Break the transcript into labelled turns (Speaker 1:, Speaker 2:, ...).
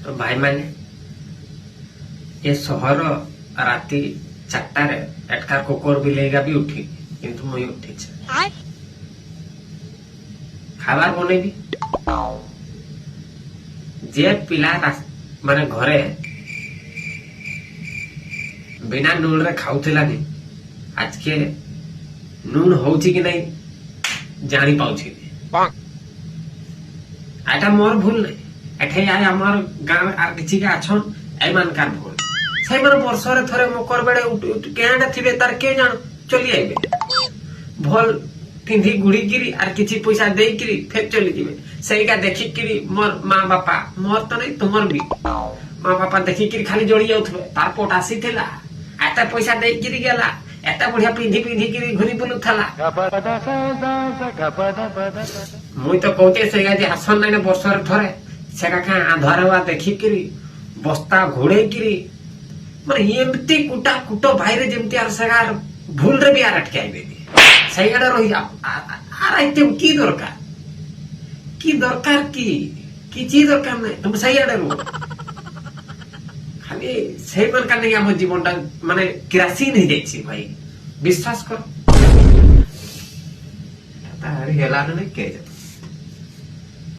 Speaker 1: भाई मैंने ये सहर राति 4टार एटका कुकुर बिलेगा भी उठी किंतु मुई उठी खाबार बनेबी जे पिला माने घरे बिना नून रे खाउथिला नि आज के नून होउची कि नहीं जानी पाउची आटा मोर भूल नहीं एठे आय हमर गांव आर किछि के अछन ए मानकार भूल से मन वर्षरे थरे मकर बेडे केहाडा थिबे तार के जान चली आइबे भल पिंधी गुड़ी गिरी आर किछि पैसा देई गिरी फेर चली जिबे सेइका देखि गिरी मोर मां बापा मोर तो नहीं तुमर भी मां बापा देखि गिरी खाली जोड़ी जाउथबे तार पोट आसी थिला आटा पैसा देई गिरी गेला एता बढ़िया पिंधी पिंधी गिरी घुरी बुलु थला मुई तो कहते सेगा जे आसन नहीं वर्षरे थरे सेका का आधारवा देखि गिरी बस्ता घोड़े गिरी माने एमती कुटा कुटो भाईरे जेमती आर सगार भूल रे भी आर अटके आइबे सेगाडा रही जा आर आइते की दरकार की चीज दरकार नहीं तुम सेगाडा रो खाली से मन का नहीं हम जीवनटा माने किरासीन हो जाइछि भाई विश्वास कर तारी हेला नहीं के